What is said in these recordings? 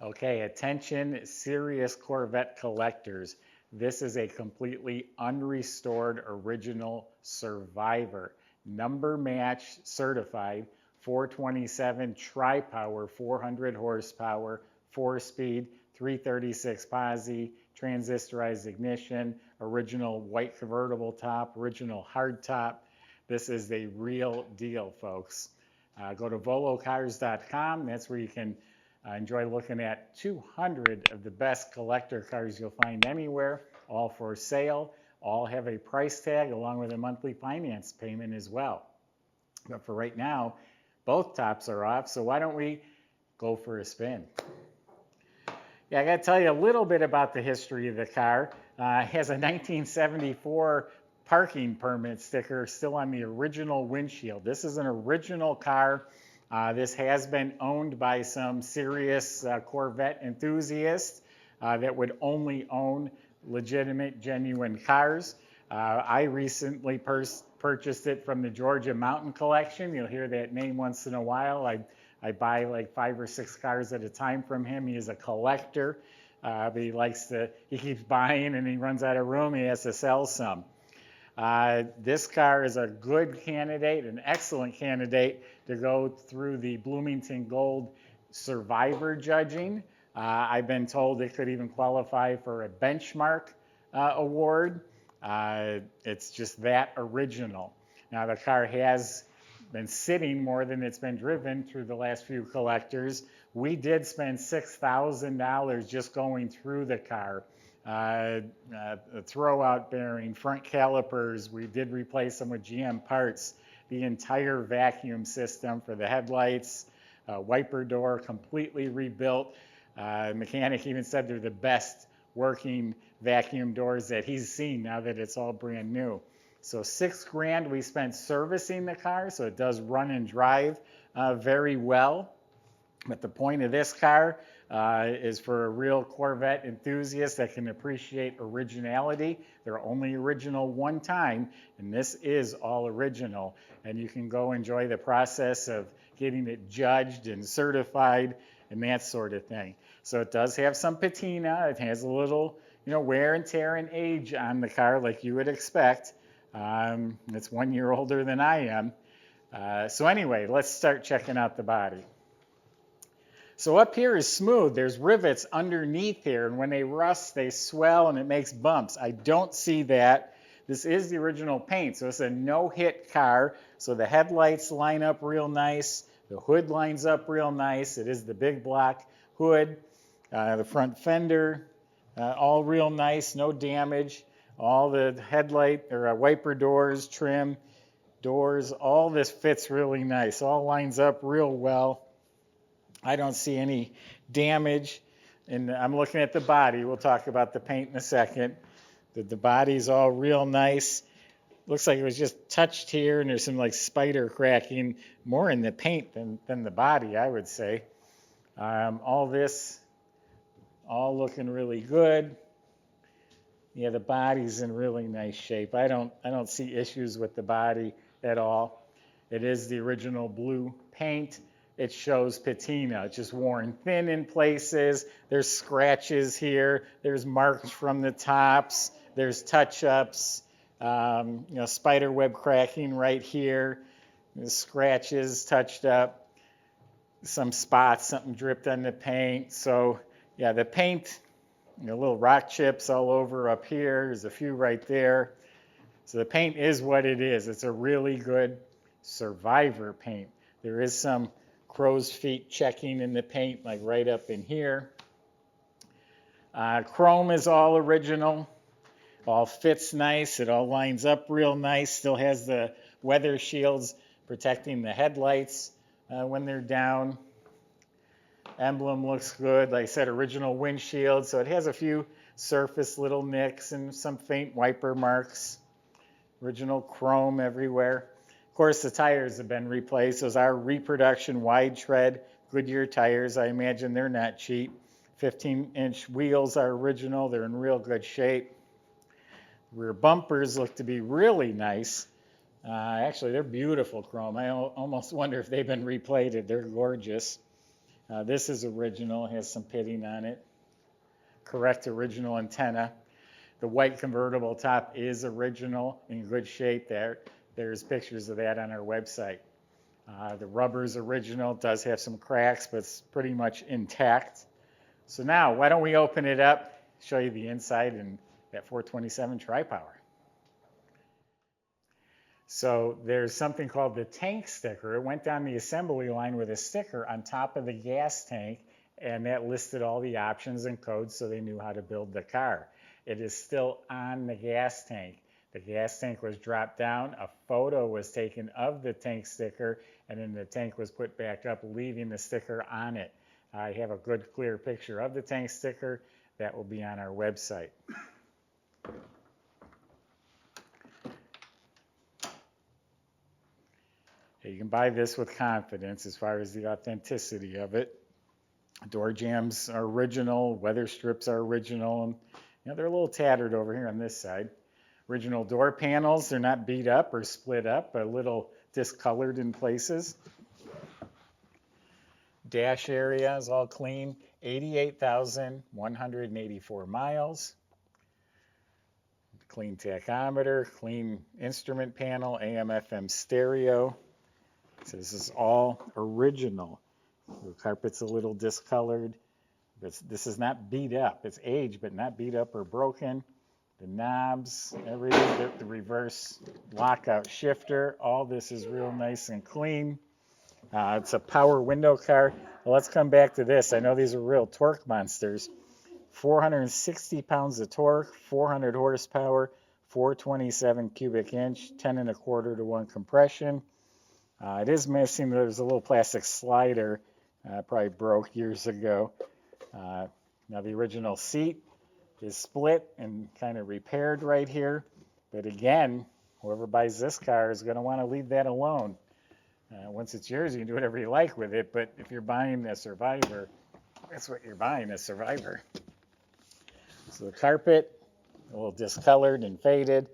Okay, attention, serious Corvette collectors. This is a completely unrestored original Survivor. Number match certified, 427 tri-power, 400 horsepower, 4-speed, 336 posi, transistorized ignition, original white convertible top, original hardtop. This is a real deal, folks. Go to volocars.com. That's where you can enjoy looking at 200 of the best collector cars you'll find anywhere, all for sale. All have a price tag along with a monthly finance payment as well. But for right now, both tops are off, so why don't we go for a spin? Yeah, I got to tell you a little bit about the history of the car. It has a 1974 parking permit sticker still on the original windshield. This is an original car. This has been owned by some serious Corvette enthusiasts that would only own legitimate, genuine cars. I recently purchased it from the Georgia Mountain Collection. You'll hear that name once in a while. I buy like 5 or 6 cars at a time from him. He is a collector, but he keeps buying and he runs out of room. He has to sell some. This car is a good candidate, an excellent candidate to go through the Bloomington Gold Survivor judging. I've been told it could even qualify for a benchmark award. It's just that original. Now the car has been sitting more than it's been driven through the last few collectors. We did spend $6,000 just going through the car. A throwout bearing, front calipers, we did replace them with GM parts, the entire vacuum system for the headlights, wiper door completely rebuilt. Mechanic even said they're the best working vacuum doors that he's seen now that it's all brand new. So $6,000 we spent servicing the car, so it does run and drive very well. But the point of this car is for a real Corvette enthusiast that can appreciate originality. They're only original one time, and this is all original. And you can go enjoy the process of getting it judged and certified and that sort of thing. So it does have some patina. It has a little, wear and tear and age on the car like you would expect. It's 1 year older than I am. So anyway, let's start checking out the body. So up here is smooth. There's rivets underneath here, and when they rust, they swell and it makes bumps. I don't see that. This is the original paint, so it's a no-hit car. So the headlights line up real nice. The hood lines up real nice. It is the big block hood. The front fender, all real nice, no damage. All the headlight or wiper doors, trim, doors, all this fits really nice. All lines up real well. I don't see any damage, and I'm looking at the body. We'll talk about the paint in a second. The body's all real nice. Looks like it was just touched here, and there's some like spider cracking, more in the paint than the body, I would say. All this, all looking really good. Yeah, the body's in really nice shape. I don't see issues with the body at all. It is the original blue paint. It shows patina. It's just worn thin in places. There's scratches here. There's marks from the tops. There's touch-ups. Spider web cracking right here. There's scratches touched up. Some spots, something dripped on the paint. So yeah, the paint, little rock chips all over up here. There's a few right there. So the paint is what it is. It's a really good Survivor paint. There is some crow's feet checking in the paint, like right up in here. Chrome is all original. All fits nice. It all lines up real nice. Still has the weather shields protecting the headlights when they're down. Emblem looks good. Like I said, original windshield. So it has a few surface little nicks and some faint wiper marks. Original chrome everywhere. Of course, the tires have been replaced. Those are reproduction wide tread Goodyear tires. I imagine they're not cheap. 15-inch wheels are original. They're in real good shape. Rear bumpers look to be really nice. Actually, they're beautiful chrome. I almost wonder if they've been replated. They're gorgeous. This is original, has some pitting on it. Correct original antenna. The white convertible top is original, in good shape there. There's pictures of that on our website. The rubber's original, does have some cracks, but it's pretty much intact. So now, why don't we open it up, show you the inside and that 427 tri-power. So there's something called the tank sticker. It went down the assembly line with a sticker on top of the gas tank, and that listed all the options and codes so they knew how to build the car. It is still on the gas tank. The gas tank was dropped down, a photo was taken of the tank sticker, and then the tank was put back up, leaving the sticker on it. I have a good clear picture of the tank sticker that will be on our website. You can buy this with confidence as far as the authenticity of it. Door jambs are original, weather strips are original, and they're a little tattered over here on this side. Original door panels, they're not beat up or split up, but a little discolored in places. Dash area is all clean, 88,184 miles. Clean tachometer, clean instrument panel, AM/FM stereo. So this is all original. The carpet's a little discolored. This is not beat up. It's aged, but not beat up or broken. The knobs, everything, the reverse lockout shifter, all this is real nice and clean. It's a power window car. Well, let's come back to this. I know these are real torque monsters. 460 pounds of torque, 400 horsepower, 427 cubic inch, 10 1/4 to 1 compression. It is missing, there's a little plastic slider, probably broke years ago. Now the original seat is split and kind of repaired right here. But again, whoever buys this car is going to want to leave that alone. Once it's yours, you can do whatever you like with it. But if you're buying a Survivor, that's what you're buying, a Survivor. So the carpet, a little discolored and faded.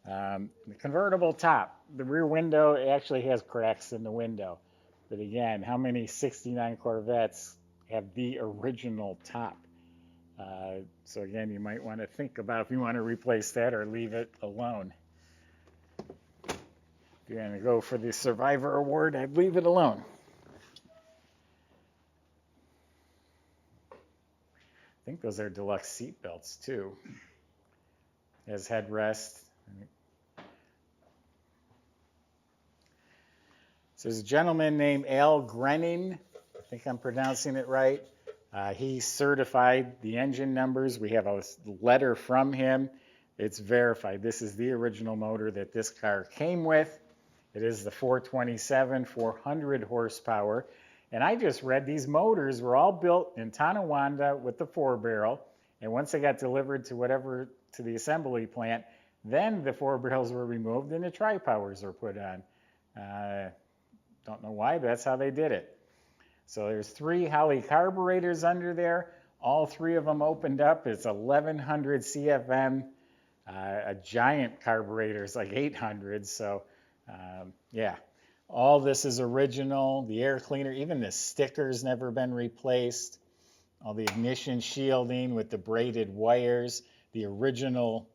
The convertible top. The rear window actually has cracks in the window. But again, how many 69 Corvettes have the original top? So again, you might want to think about if you want to replace that or leave it alone. If you're going to go for the Survivor Award, I'd leave it alone. I think those are deluxe seat belts too. Has headrest. So there's a gentleman named Al Grenning. I think I'm pronouncing it right. He certified the engine numbers. We have a letter from him. It's verified. This is the original motor that this car came with. It is the 427, 400 horsepower. And I just read these motors were all built in Tonawanda with the 4-barrel. And once they got delivered to the assembly plant, then the 4 barrels were removed and the tri-powers were put on. Don't know why, but that's how they did it. So there's 3 Holley carburetors under there. All 3 of them opened up. It's 1100 CFM. A giant carburetor is like 800. So yeah, all this is original. The air cleaner, even the sticker's never been replaced. All the ignition shielding with the braided wires. The original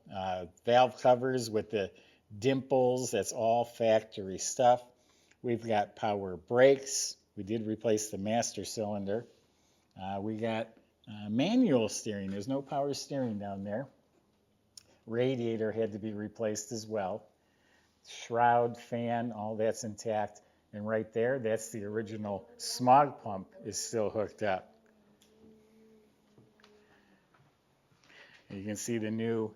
valve covers with the dimples. That's all factory stuff. We've got power brakes. We did replace the master cylinder. We got manual steering. There's no power steering down there. Radiator had to be replaced as well. Shroud, fan, all that's intact. And right there, that's the original smog pump is still hooked up. And you can see the new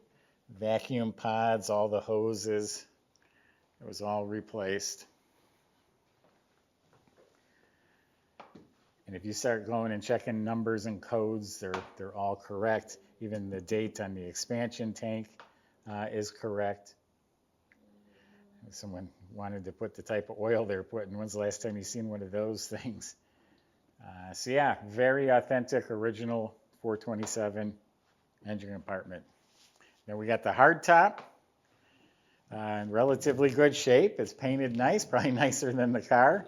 vacuum pods, all the hoses. It was all replaced. And if you start going and checking numbers and codes, they're all correct. Even the date on the expansion tank is correct. Someone wanted to put the type of oil they're putting. When's the last time you've seen one of those things? So yeah, very authentic, original 427 engine compartment. Then we got the hardtop. In relatively good shape. It's painted nice, probably nicer than the car.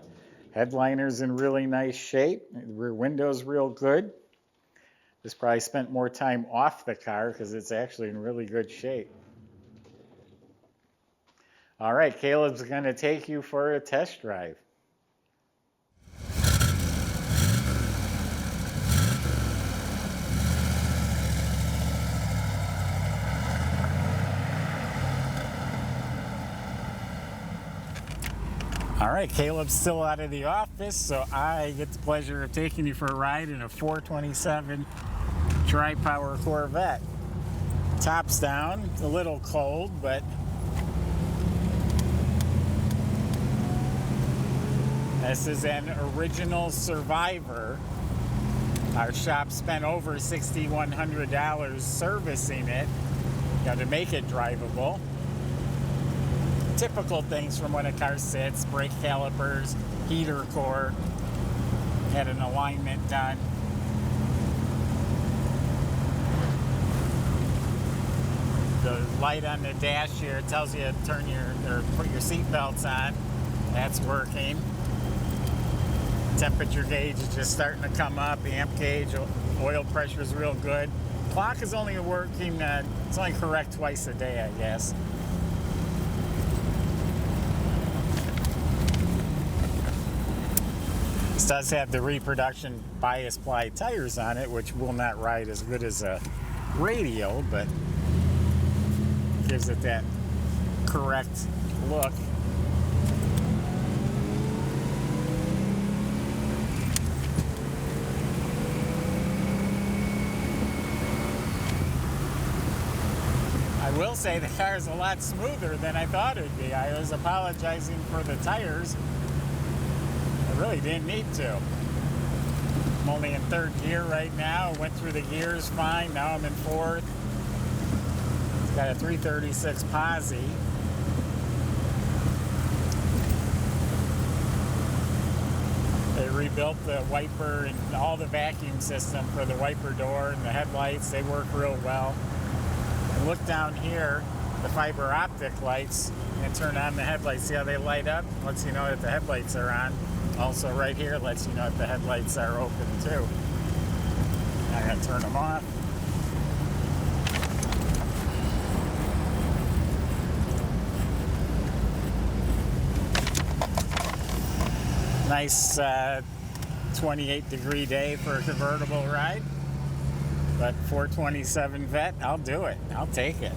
Headliner's in really nice shape. The rear window's real good. This probably spent more time off the car because it's actually in really good shape. All right, Caleb's going to take you for a test drive. All right, Caleb's still out of the office, so I get the pleasure of taking you for a ride in a 427 tri-power Corvette. Top's down, a little cold, but this is an original Survivor. Our shop spent over $6,100 servicing it, to make it drivable. Typical things from when a car sits: brake calipers, heater core, had an alignment done. The light on the dash here tells you to turn or put your seat belts on. That's working. Temperature gauge is just starting to come up. Amp gauge, oil pressure is real good. Clock is only working, it's only correct twice a day, I guess. This does have the reproduction bias ply tires on it, which will not ride as good as a radial, but gives it that correct look. I will say the car is a lot smoother than I thought it would be. I was apologizing for the tires. I really didn't need to. I'm only in third gear right now. Went through the gears fine. Now I'm in fourth. It's got a 336 posi. They rebuilt the wiper and all the vacuum system for the wiper door and the headlights. They work real well. And look down here, the fiber optic lights, and turn on the headlights. See how they light up? Lets you know that the headlights are on. Also right here lets you know if the headlights are open too. I gotta turn them off. Nice 28-degree day for a convertible ride, but 427 Vette, I'll do it. I'll take it.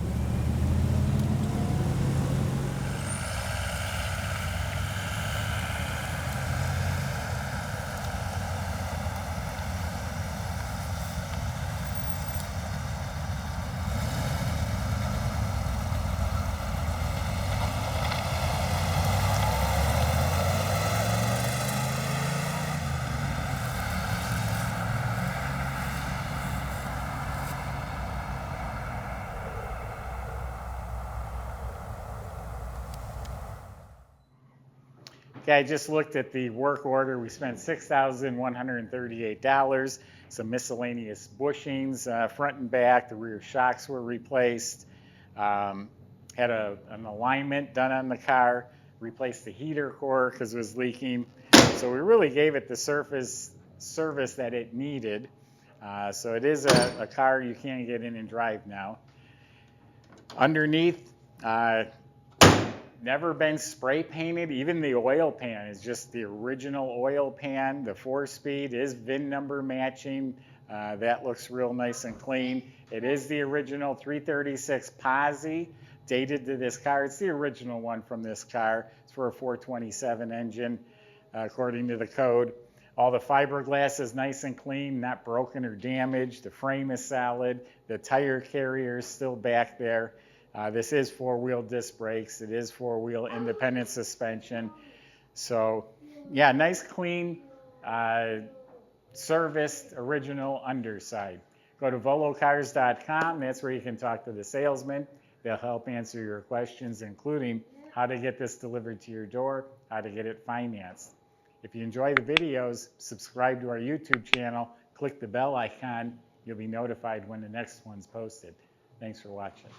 Okay, I just looked at the work order. We spent $6,138. Some miscellaneous bushings, front and back. The rear shocks were replaced. Had an alignment done on the car. Replaced the heater core because it was leaking. So we really gave it the service that it needed. So it is a car you can get in and drive now. Underneath, never been spray painted. Even the oil pan is just the original oil pan. The 4-speed is VIN number matching. That looks real nice and clean. It is the original 336 posi, dated to this car. It's the original one from this car. It's for a 427 engine, according to the code. All the fiberglass is nice and clean, not broken or damaged. The frame is solid. The tire carrier is still back there. This is 4-wheel disc brakes. It is 4-wheel independent suspension. So, yeah, nice, clean, serviced, original underside. Go to volocars.com. That's where you can talk to the salesman. They'll help answer your questions, including how to get this delivered to your door, how to get it financed. If you enjoy the videos, subscribe to our YouTube channel, click the bell icon. You'll be notified when the next one's posted. Thanks for watching.